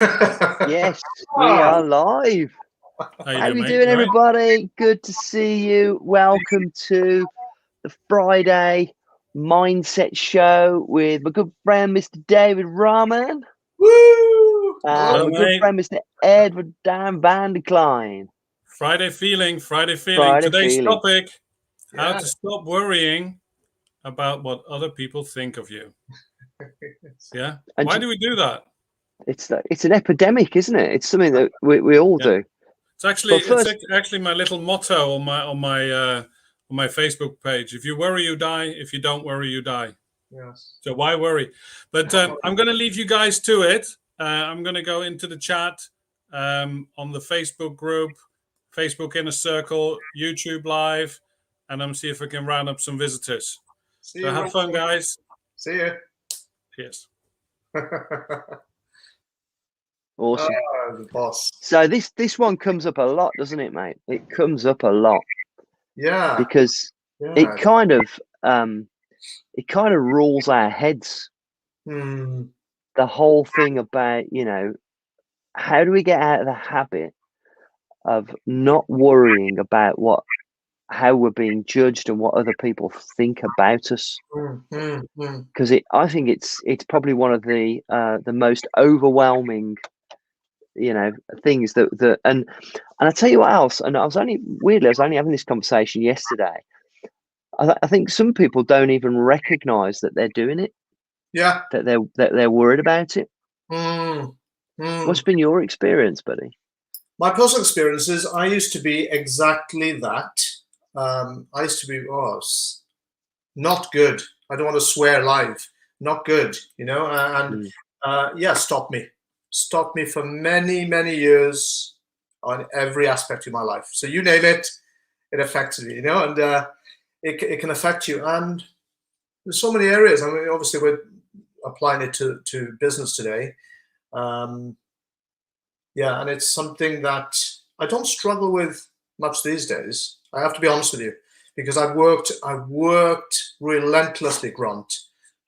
Yes, we are live. How you doing, everybody? Good to see you. Welcome to the Friday Mindset Show with my good friend, Mr. David Rahman. Woo! And my good friend, Mr. Edward Dan van der Kleijn. Friday feeling. Today's topic, how to stop worrying about what other people think of you. Yeah. And why do we do that? It's an epidemic, isn't it? It's something that we all do. It's actually my little motto on my Facebook page. If you worry, you die. If you don't worry, you die. Yes. So why worry? But I'm going to leave you guys to it. I'm going to go into the chat on the Facebook group, Facebook Inner Circle, YouTube Live, and I'm see if I can round up some visitors. So have fun, guys. See you. Cheers. Awesome. The boss. So this one comes up a lot, doesn't it, mate? It comes up a lot. Yeah. Because it kind of rules our heads. The whole thing about, how do we get out of the habit of not worrying about how we're being judged and what other people think about us? Because I think it's probably one of the most overwhelming things that and I tell you what else, and I was only having this conversation yesterday. I think some people don't even recognize that they're doing it. Yeah. That they're worried about it. What's been your experience, buddy? My personal experience is I used to be exactly that. I used to be not good. I don't want to swear live. Not good, and stopped me for many, many years on every aspect of my life. So you name it, it affected me, and it can affect you. And there's so many areas. I mean, obviously we're applying it to business today. And it's something that I don't struggle with much these days. I have to be honest with you, because I've worked relentlessly, Grant,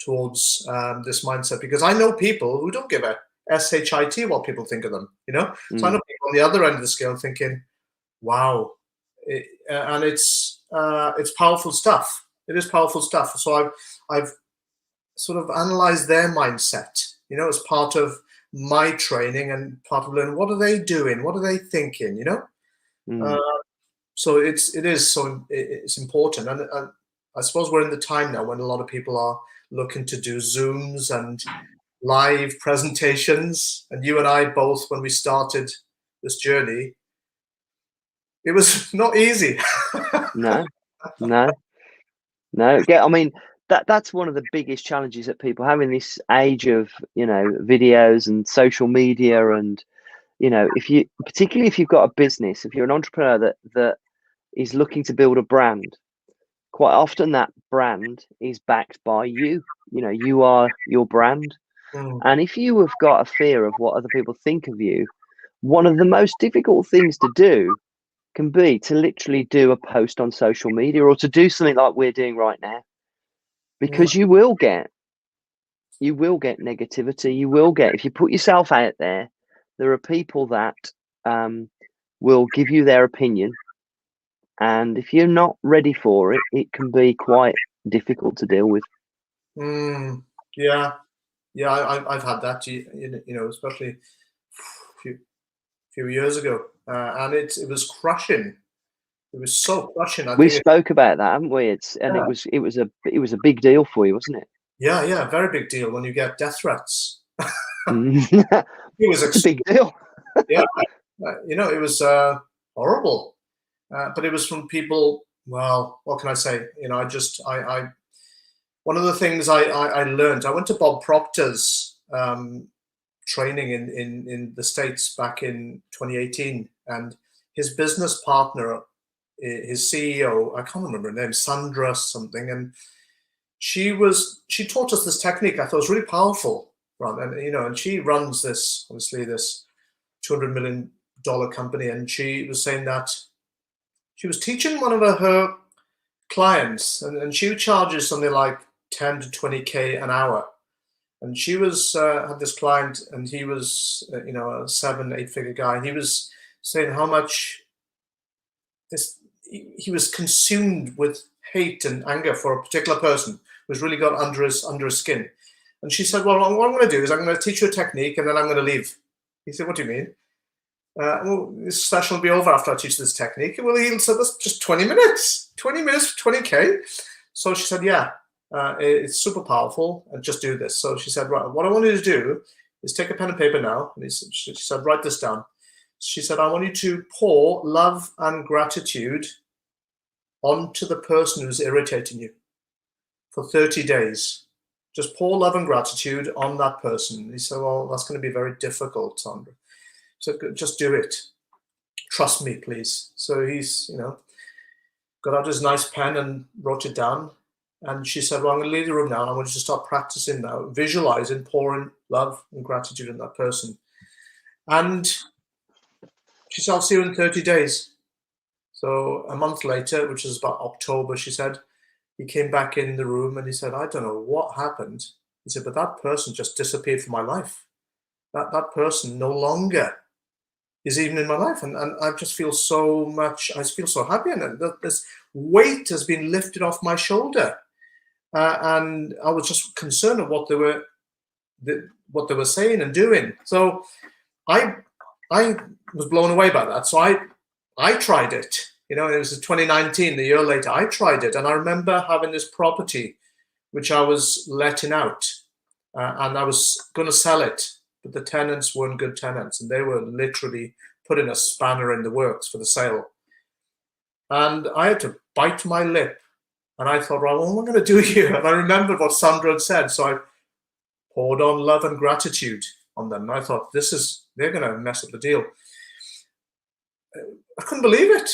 towards this mindset, because I know people who don't give a SHIT what people think of them, So I know people on the other end of the scale thinking, wow, and it's powerful stuff. It is powerful stuff. So I've sort of analyzed their mindset, as part of my training and part of learning. What are they doing? What are they thinking? So it's important, and I suppose we're in the time now when a lot of people are looking to do Zooms and live presentations. And you and I both, when we started this journey, it was not easy. No. I mean, that's one of the biggest challenges that people have in this age of, videos and social media. And, particularly if you've got a business, if you're an entrepreneur that is looking to build a brand, quite often that brand is backed by you. You are your brand. And if you have got a fear of what other people think of you, one of the most difficult things to do can be to literally do a post on social media, or to do something like we're doing right now, because you will get negativity. You will get, if you put yourself out there are people that will give you their opinion, and if you're not ready for it, it can be quite difficult to deal with. I've had that, especially a few years ago, and it was crushing. It was so crushing. We spoke about that, haven't we? It was a big deal for you, wasn't it? Yeah, very big deal when you get death threats. It was a big deal. Yeah, it was horrible, but it was from people. Well, what can I say? I one of the things I learned, I went to Bob Proctor's training in the States back in 2018, and his business partner, his CEO, I can't remember her name, Sandra something, and she taught us this technique. I thought it was really powerful, and and she runs this $200 million company, and she was saying that she was teaching one of her clients, and she charges something like 10 to 20K an hour, And she was had this client, and he was a 7-8 figure guy. And he was saying how much he was consumed with hate and anger for a particular person who's really got under his skin. And she said, well, what I'm going to do is I'm going to teach you a technique, and then I'm going to leave. He said, what do you mean? Well, this session will be over after I teach this technique. Well, he said, that's just 20 minutes. 20 minutes for 20K. So she said, yeah, it's super powerful, and just do this. So she said, right, what I want you to do is take a pen and paper now. And she said, write this down. She said, I want you to pour love and gratitude onto the person who's irritating you for 30 days. Just pour love and gratitude on that person. He said, well, that's going to be very difficult, Sandra. He said, just do it. Trust me, please. So he's, got out his nice pen and wrote it down. And she said, well, I'm going to leave the room now. And I want you to start practicing now, visualizing, pouring love and gratitude on that person. And she said, I'll see you in 30 days. So a month later, which is about October, she said, he came back in the room and he said, I don't know what happened. He said, but that person just disappeared from my life. That person no longer is even in my life. And I just feel so much, I feel so happy. And this weight has been lifted off my shoulder. And I was just concerned of what they were saying and doing. So I was blown away by that. So I tried it. It was 2019, the year later, I tried it. And I remember having this property, which I was letting out. And I was going to sell it, but the tenants weren't good tenants. And they were literally putting a spanner in the works for the sale. And I had to bite my lip. And I thought, well, what am I going to do here? And I remembered what Sandra had said. So I poured on love and gratitude on them. And I thought, they're going to mess up the deal. I couldn't believe it.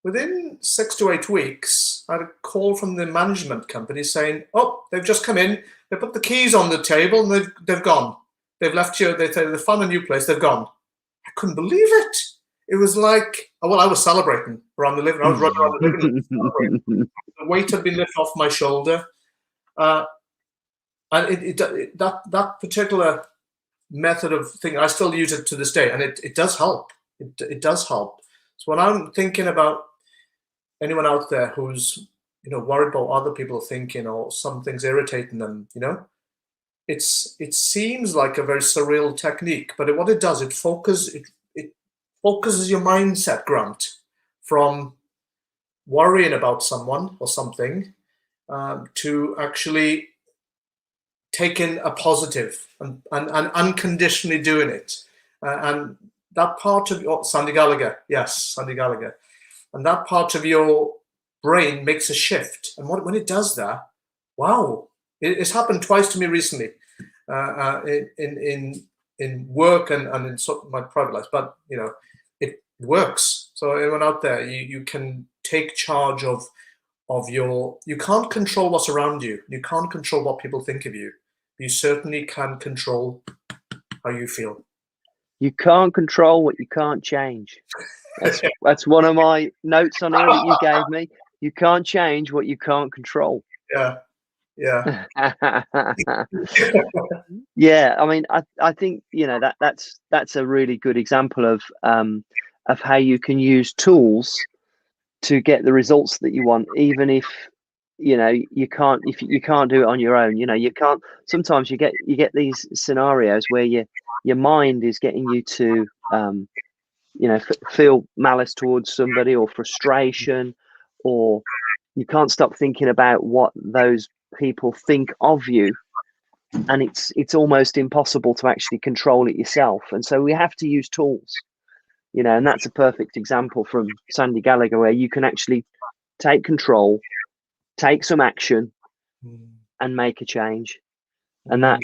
Within 6 to 8 weeks, I had a call from the management company saying, oh, they've just come in. They put the keys on the table and they've gone. They've left you. They found a new place. They've gone. I couldn't believe it. It was like, well, I was celebrating around the living room. I was running around the living room celebrating. The weight had been lifted off my shoulder. And that particular method of thing, I still use it to this day. And it does help. It does help. So when I'm thinking about anyone out there who's, worried about other people thinking or something's irritating them, it seems like a very surreal technique, but what it does, it focuses your mindset, Grant, from worrying about someone or something to actually taking a positive and unconditionally doing it. And that part of Sandy Gallagher, yes, Sandy Gallagher, and that part of your brain makes a shift. And when it does that, wow, it's happened twice to me recently in work and in my private life. But it works. So everyone out there, you can take charge of your. You can't control what's around you. You can't control what people think of you. You certainly can control how you feel. You can't control what you can't change. That's one of my notes on here that you gave me. You can't change what you can't control. Yeah. Yeah. I mean, I think that's a really good example of how you can use tools to get the results that you want, even if you can't do it on your own. You can't. Sometimes you get these scenarios where your mind is getting you to feel malice towards somebody or frustration, or you can't stop thinking about what those people think of you, and it's almost impossible to actually control it yourself. And so we have to use tools, and that's a perfect example from Sandy Gallagher, where you can actually take control, take some action, and make a change. And that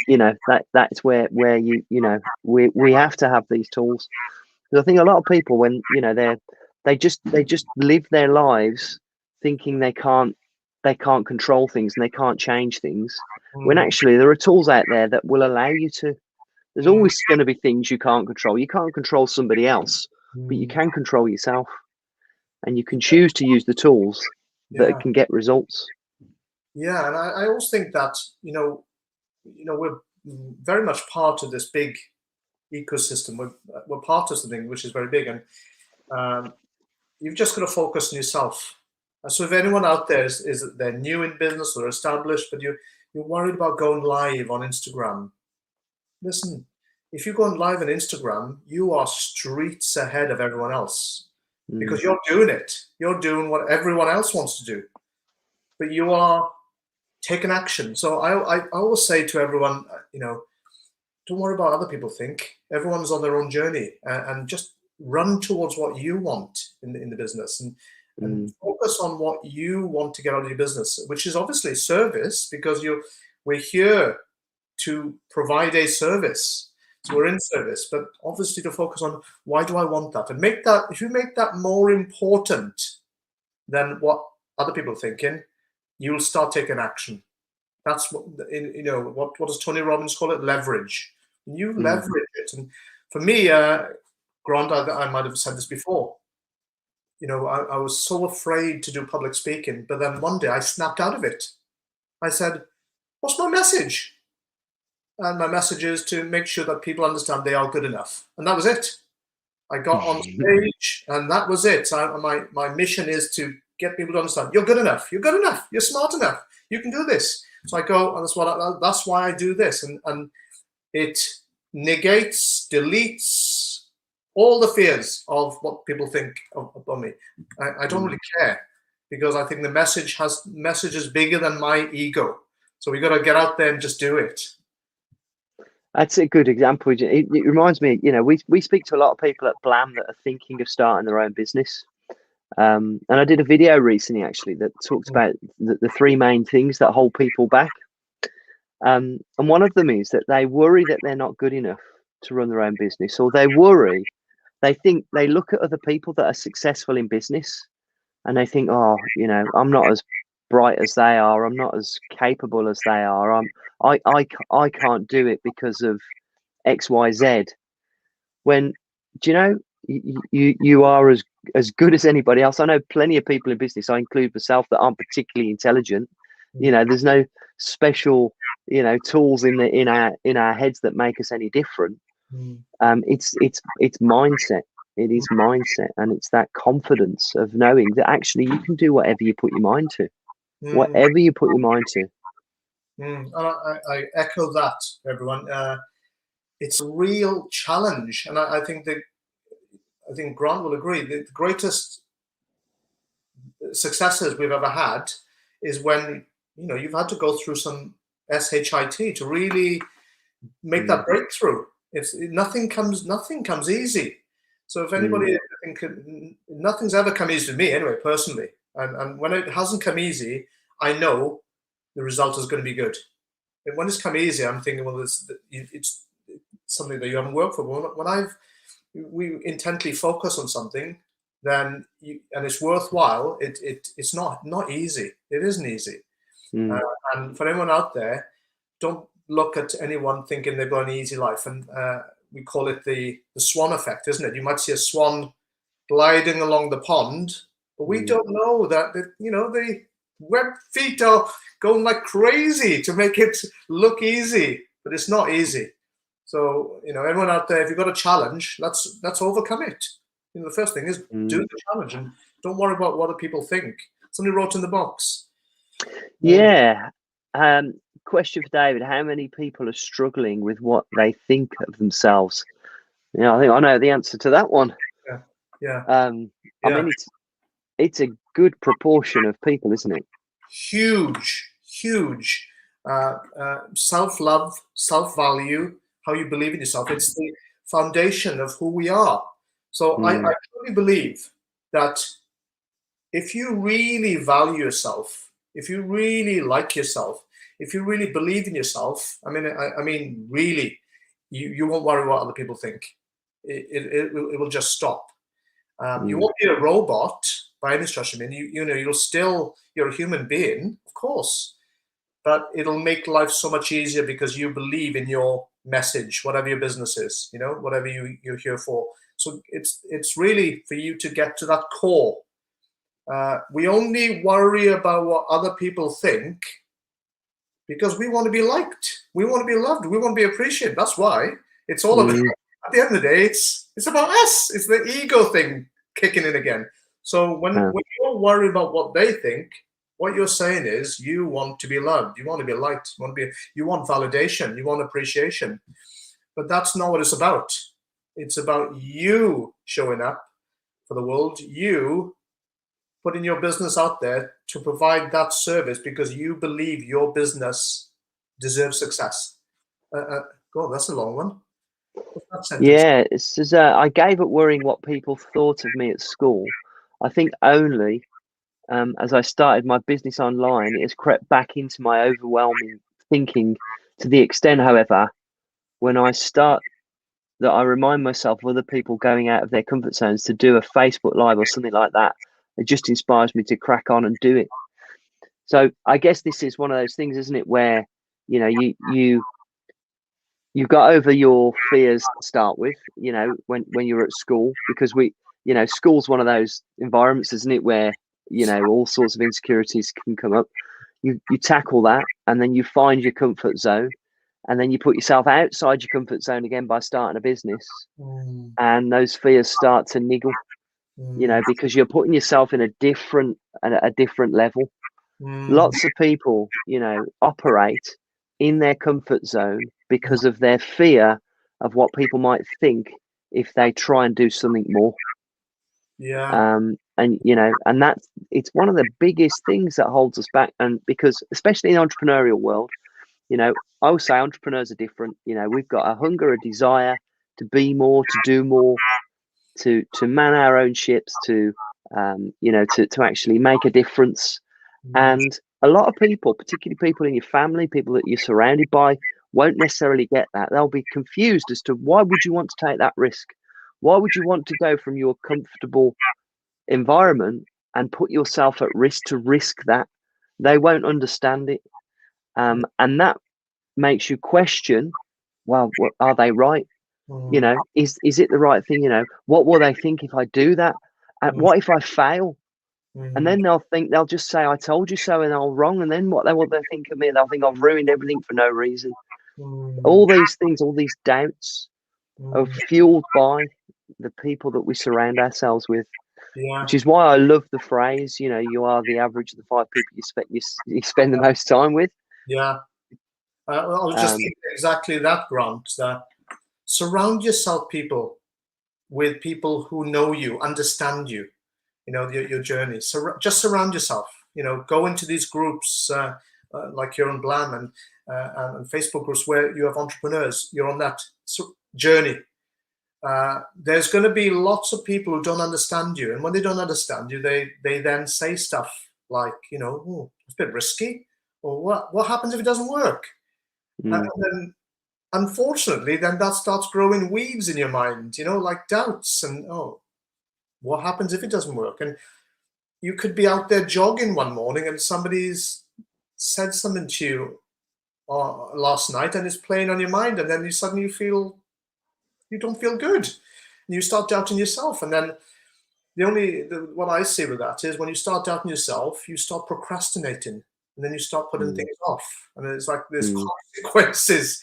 that's where we have to have these tools. Because I think a lot of people, when they just live their lives thinking they can't control things and they can't change things, when actually there are tools out there that will allow you to. There's always going to be things you can't control. You can't control somebody else, but you can control yourself, and you can choose to use the tools that can get results. Yeah, and I always think that we're very much part of this big ecosystem. We're part of something which is very big, and you've just got to focus on yourself. So if anyone out there is they're new in business or established, but you're worried about going live on Instagram, listen, if you're going live on Instagram, you are streets ahead of everyone else because you're doing it. You're doing what everyone else wants to do, but you are taking action. So I always say to everyone, don't worry about what other people think. Everyone's on their own journey, and just run towards what you want in the business, and focus on what you want to get out of your business, which is obviously service, because we're here to provide a service. So we're in service, but obviously to focus on why do I want that, and if you make that more important than what other people are thinking, you'll start taking action. That's what what does Tony Robbins call it? Leverage. You leverage it, and for me, Grant, I might have said this before. I was so afraid to do public speaking, but then one day I snapped out of it. I said, "What's my message?" And my message is to make sure that people understand they are good enough. And that was it. I got on stage and that was it. My mission is to get people to understand you're good enough. You're good enough. You're smart enough. You can do this. So I go, and that's why I do this. And it negates, deletes all the fears of what people think of me. I don't really care, because I think the message is bigger than my ego. So we got to get out there and just do it. That's a good example. It reminds me, we speak to a lot of people at Blam that are thinking of starting their own business. And I did a video recently, actually, that talks about the three main things that hold people back. And one of them is that they worry that they're not good enough to run their own business, or they look at other people that are successful in business and they think, oh, I'm not as bright as they are. I'm not as capable as they are. I can't do it because of X, Y, Z. When, you are as good as anybody else. I know plenty of people in business, I include myself, that aren't particularly intelligent. There's no special, tools in our heads that make us any different. It's mindset. It is mindset, and it's that confidence of knowing that actually you can do whatever you put your mind to. Whatever you put your mind to. I echo that, everyone. It's a real challenge, and I think Grant will agree. The greatest successes we've ever had is when you've had to go through some SHIT to really make that breakthrough. Nothing comes easy. So if anybody nothing's ever come easy to me anyway, personally. And when it hasn't come easy, I know the result is going to be good. And when it's come easy, I'm thinking, well, it's something that you haven't worked for. When we intently focus on something, then and it's worthwhile. It's not easy. It isn't easy. And for anyone out there, don't look at anyone thinking they've got an easy life. And we call it the Swan Effect, isn't it? You might see a swan gliding along the pond, but we don't know that the web feet are going like crazy to make it look easy, but it's not easy. So everyone out there, if you've got a challenge, let's overcome it. The first thing is do the challenge and don't worry about what other people think. Somebody wrote in the box. Yeah. Question for David: how many people are struggling with what they think of themselves? I think I know the answer to that one. Yeah. I mean, it's a good proportion of people, isn't it? Huge. Self-love, self-value, how you believe in yourself. It's the foundation of who we are. So I truly believe that if you really value yourself, if you really like yourself, if you really believe in yourself, I mean, really, you won't worry what other people think. It will just stop. You won't be a robot by any stretch. I mean, you're a human being, of course, but it'll make life so much easier because you believe in your message, whatever your business is, whatever you're here for. So it's really for you to get to that core. We only worry about what other people think because we want to be liked, we want to be loved, we want to be appreciated. That's why it's all about. At the end of the day, it's about us. It's the ego thing kicking in again. So when you're worried about what they think, what you're saying is you want to be loved, you want to be liked, you want validation, you want appreciation. But that's not what it's about. It's about you showing up for the world, you putting your business out there to provide that service because you believe your business deserves success. God, that's a long one. Yeah, it's just, I gave up worrying what people thought of me at school. I think only as I started my business online, it has crept back into my overwhelming thinking to the extent, however, when I start that I remind myself of other people going out of their comfort zones to do a Facebook Live or something like that. It just inspires me to crack on and do it. So I guess this is one of those things, isn't it, where you got over your fears to start with, when you were at school, because school's one of those environments, isn't it, where all sorts of insecurities can come up. You tackle that, and then you find your comfort zone, and then you put yourself outside your comfort zone again by starting a business, and those fears start to niggle, because you're putting yourself in a different level. Lots of people, operate in their comfort zone because of their fear of what people might think if they try and do something more. And that's, it's one of the biggest things that holds us back. And because especially in the entrepreneurial world, I would say entrepreneurs are different. We've got a hunger, a desire to be more, to do more, to man our own ships, to actually make a difference. And a lot of people, particularly people in your family, people that you're surrounded by, won't necessarily get that. They'll be confused as to why would you want to take that risk? Why would you want to go from your comfortable environment and put yourself at risk to risk that? They won't understand it. And that makes you question, well, are they right? Is it the right thing? What will they think if I do that? And what if I fail? And then they'll just say, I told you so, and I'm wrong. And then what they think of me, they'll think I've ruined everything for no reason. All these things, all these doubts are fueled by the people that we surround ourselves with. Which is why I love the phrase, you are the average of the 5 people you spend the most time with. I was just thinking exactly that, Grant. Surround yourself with people who know you, understand you, your journey. So just surround yourself. Go into these groups like you're on Blam and Facebook groups where you have entrepreneurs. You're on that journey. There's going to be lots of people who don't understand you, and when they don't understand you, they then say stuff like, it's a bit risky, or what happens if it doesn't work? And then, unfortunately, then that starts growing weeds in your mind, like doubts and, what happens if it doesn't work? And you could be out there jogging one morning and somebody's said something to you last night and it's playing on your mind, and then you suddenly you don't feel good, and you start doubting yourself. And then what I see with that is when you start doubting yourself, you start procrastinating, and then you start putting things off, and it's like there's consequences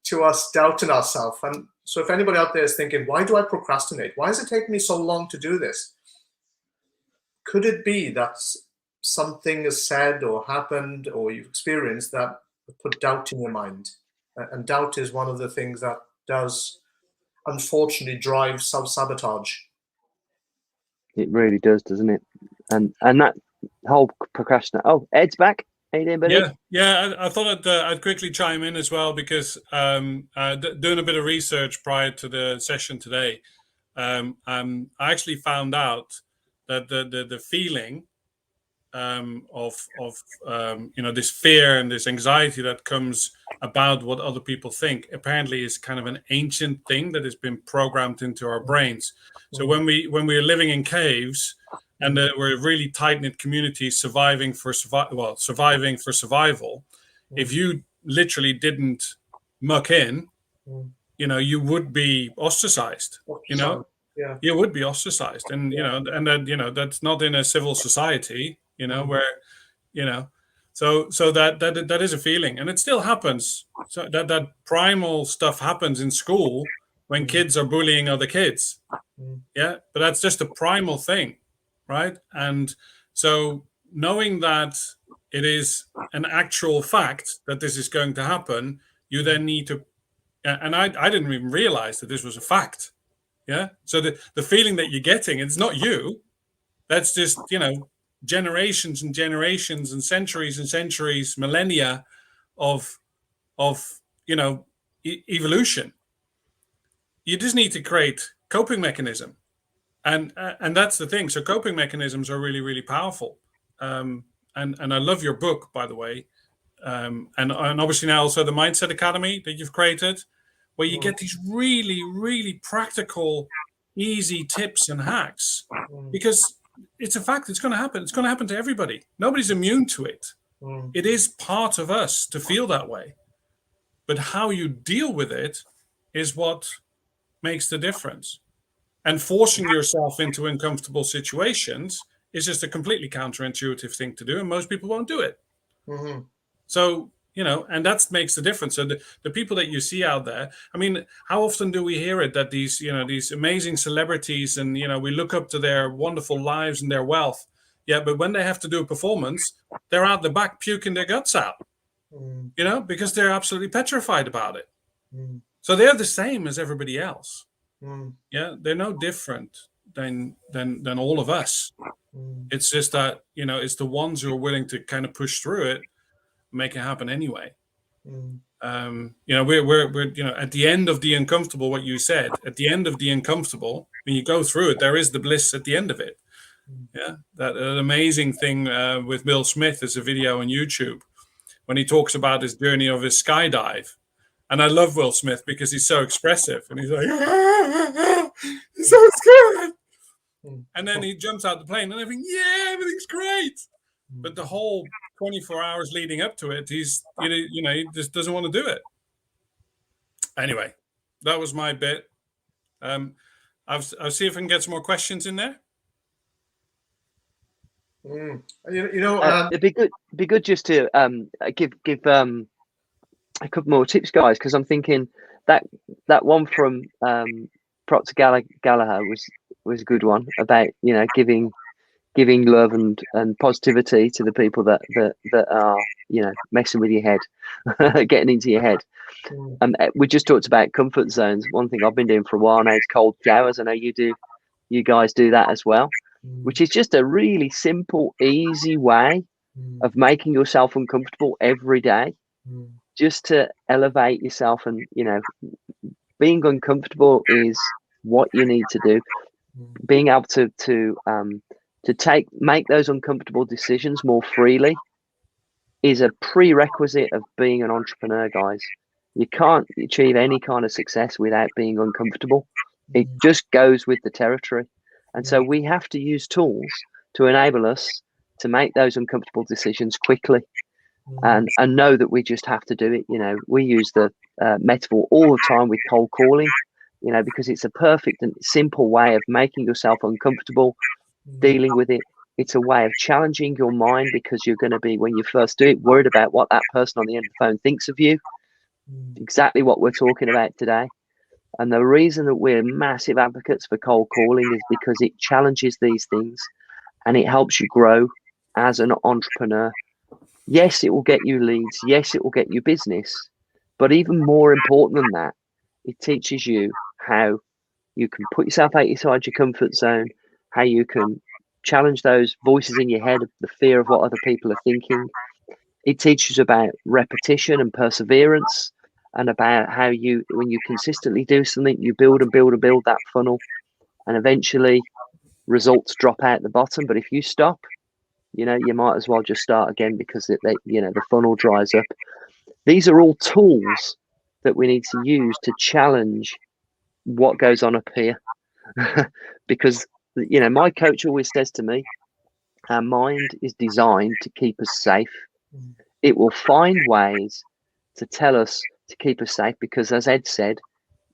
to us doubting ourselves. And so if anybody out there is thinking, why do I procrastinate? Why is it taking me so long to do this? Could it be that something is said or happened or you've experienced that put doubt in your mind? And doubt is one of the things that does, unfortunately, drive self-sabotage. It really does, doesn't it? And that whole procrastinate. Oh, Ed's back. How you doing, buddy? Yeah. I thought I'd quickly chime in as well, because doing a bit of research prior to the session today, I actually found out that the feeling of this fear and this anxiety that comes about what other people think apparently is kind of an ancient thing that has been programmed into our brains. So when we're living in caves and we're a really tight-knit community surviving for survival, if you literally didn't muck in, you would be ostracized. You would be ostracized, and and then that's not in a civil society, where So that is a feeling, and it still happens. So that primal stuff happens in school when kids are bullying other kids. Yeah, but that's just a primal thing, right? And so knowing that it is an actual fact that this is going to happen, you then need to, and I didn't even realize that this was a fact. Yeah. So the feeling that you're getting, it's not you. That's just, generations and generations and centuries, millennia of evolution. You just need to create coping mechanism. And that's the thing. So coping mechanisms are really, really powerful. And I love your book, by the way. And obviously now also the Mindset Academy that you've created, where you get these really, really practical, easy tips and hacks. Because it's a fact, it's going to happen. It's going to happen to everybody. Nobody's immune to it. It is part of us to feel that way. But how you deal with it is what makes the difference. And forcing yourself into uncomfortable situations is just a completely counterintuitive thing to do, and most people won't do it. So, and that makes the difference. So the people that you see out there, I mean, how often do we hear it that these amazing celebrities and, we look up to their wonderful lives and their wealth. Yeah, but when they have to do a performance, they're out the back puking their guts out, because they're absolutely petrified about it. So they're the same as everybody else. Yeah, they're no different than all of us. It's just that, it's the ones who are willing to kind of push through it, make it happen anyway. We're at the end of the uncomfortable, what you said, at the end of the uncomfortable, when you go through it, there is the bliss at the end of it. Yeah, that amazing thing with Will Smith is a video on YouTube when he talks about his journey of his skydive. And I love Will Smith because he's so expressive, and he's like, he's so scared. And then he jumps out the plane and everything, everything's great. But the whole 24 hours leading up to it, he's, he just doesn't want to do it. Anyway, that was my bit. I'll see if I can get some more questions in there. It'd be good just to give a couple more tips, guys, because I'm thinking that one from Proctor Gallagher was a good one about giving love and positivity to the people that are messing with your head, getting into your head. We just talked about comfort zones. One thing I've been doing for a while now is cold showers. I know you guys do that as well, which is just a really simple, easy way of making yourself uncomfortable every day, just to elevate yourself. And being uncomfortable is what you need to do. Being able to make those uncomfortable decisions more freely is a prerequisite of being an entrepreneur, guys. You can't achieve any kind of success without being uncomfortable. It just goes with the territory. And so we have to use tools to enable us to make those uncomfortable decisions quickly and know that we just have to do it. We use the metaphor all the time with cold calling, because it's a perfect and simple way of making yourself uncomfortable, dealing with it. It's a way of challenging your mind, because you're going to be, when you first do it, worried about what that person on the end of the phone thinks of you. Exactly what we're talking about today. And the reason that we're massive advocates for cold calling is because it challenges these things and it helps you grow as an entrepreneur. Yes, it will get you leads. Yes, it will get you business. But even more important than that, it teaches you how you can put yourself outside your comfort zone, how you can challenge those voices in your head, the fear of what other people are thinking. It teaches about repetition and perseverance, and about how when you consistently do something, you build and build and build that funnel, and eventually results drop out the bottom. But if you stop, you might as well just start again, because the funnel dries up. These are all tools that we need to use to challenge what goes on up here. Because my coach always says to me, our mind is designed to keep us safe. It will find ways to tell us to keep us safe, because, as Ed said,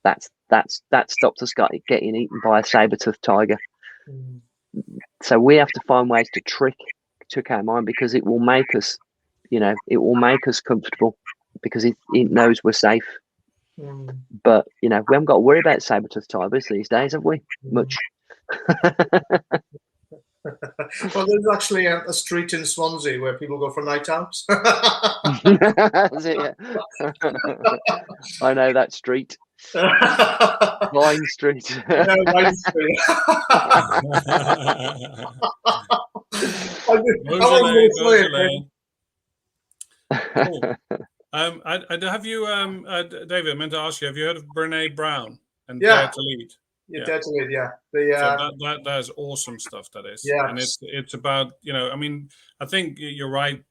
that stopped us getting eaten by a saber-toothed tiger. So we have to find ways to trick our mind, because it will make us it will make us comfortable because it knows we're safe. But we haven't got to worry about saber-tooth tigers these days, have we? Much. Well, there's actually a street in Swansea where people go for night outs. That's it, yeah. I know that street. Kleijn Street. Yeah, Kleijn Street. Cool. Have you, David, I meant to ask you, have you heard of Brené Brown and Dare to Lead? Yeah, Dare to Lead, yeah. So that is awesome stuff, that is. Yeah. And it's about, I think you're right,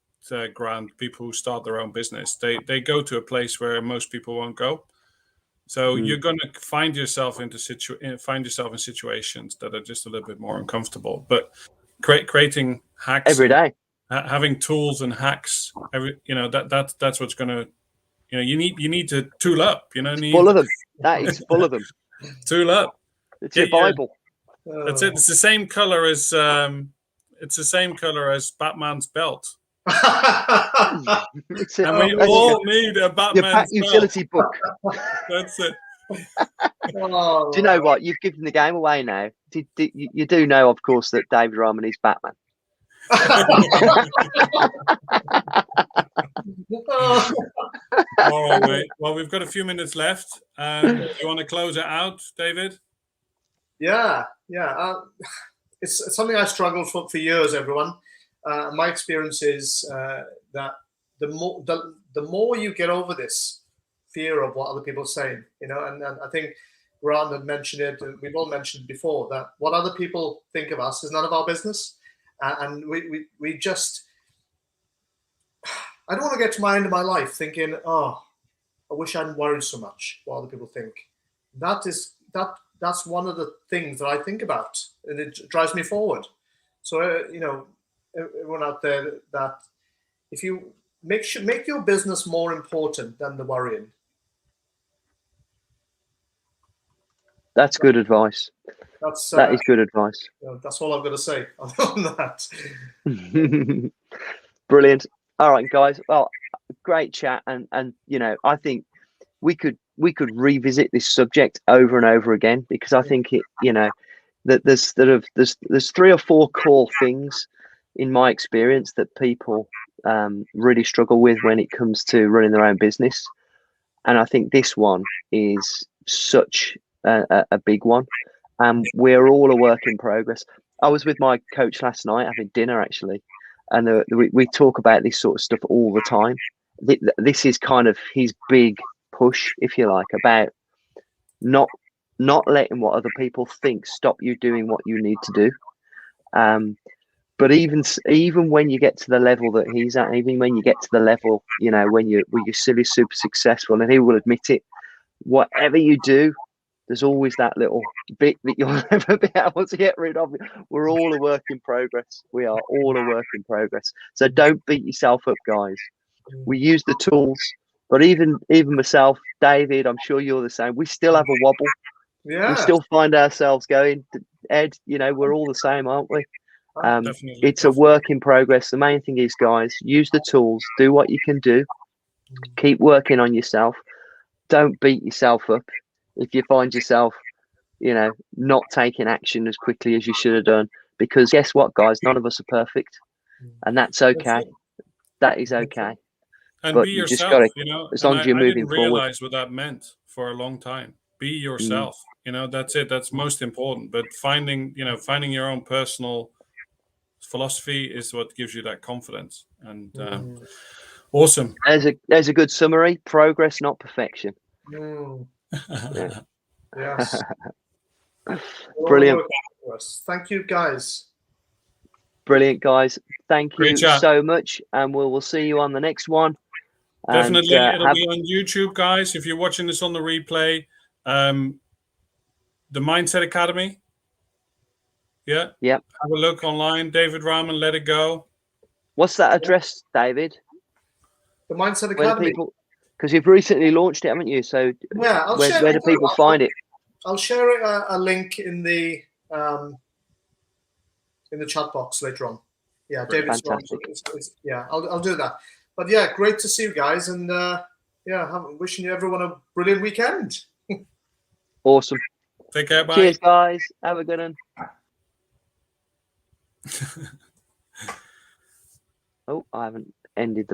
Grant, people who start their own business, they go to a place where most people won't go. So you're going to find yourself in situations that are just a little bit more uncomfortable. But creating hacks every day, having tools and hacks, that's what's going to, you need to tool up. Full of them. That is full of them. Tool up. It's your Bible. That's it. It's the same color as Batman's belt. And we all need a Batman's utility book. That's it. Do you know what? You've given the game away now. You do know, of course, that David Rahman is Batman. All right, mate. Well, we've got a few minutes left. Do you want to close it out, David? Yeah. It's something I struggled for years, everyone. My experience is that the more you get over this fear of what other people are saying, and I think Grant had mentioned it, and we've all mentioned it before, that what other people think of us is none of our business. And we just, I don't want to get to my end of my life thinking, I wish I hadn't worried so much what other people think. That's one of the things that I think about, and it drives me forward. So, everyone out there, that if you make your business more important than the worrying. That's good advice. That is good advice. That's all I've got to say on that. Brilliant. All right, guys. Well, great chat, and I think we could revisit this subject over and over again, because I think that there's 3 or 4 core things in my experience that people really struggle with when it comes to running their own business, and I think this one is such a big one. We're all a work in progress. I was with my coach last night having dinner, actually, and we talk about this sort of stuff all the time. This is kind of his big push, if you like, about not letting what other people think stop you doing what you need to do. But even when you get to the level that he's at, even when you get to the level, when you're super successful, and he will admit it, whatever you do, there's always that little bit that you'll never be able to get rid of. We're all a work in progress. We are all a work in progress. So don't beat yourself up, guys. We use the tools, but even myself, David, I'm sure you're the same. We still have a wobble. Yeah. We still find ourselves going, Ed, we're all the same, aren't we? It's a work in progress. The main thing is, guys, use the tools, do what you can do, keep working on yourself. Don't beat yourself up if you find yourself, not taking action as quickly as you should have done, because guess what, guys, none of us are perfect, and that's okay. That is okay. And but be yourself, just gotta, as long as you're moving forward. I didn't realize what that meant for a long time. Be yourself. That's it. That's most important. But finding your own personal philosophy is what gives you that confidence. And awesome. There's a good summary: progress, not perfection. Yeah. Yes. Brilliant. Thank you, guys. Brilliant, guys. Thank you chat. so much, and we'll see you on the next one. Definitely, it'll be on YouTube, guys. If you're watching this on the replay, the Mindset Academy. Yeah. Yep. Have a look online. David Rahman, Let It Go. What's that address, David? The Mindset Academy. Because you've recently launched it, haven't you? So yeah, where do people find it? I'll share a link in the chat box later on. Yeah, David. Fantastic. Yeah, I'll do that. But yeah, great to see you guys, and wishing you everyone a brilliant weekend. Awesome. Take care. Bye. Cheers, guys. Have a good one. Oh, I haven't ended the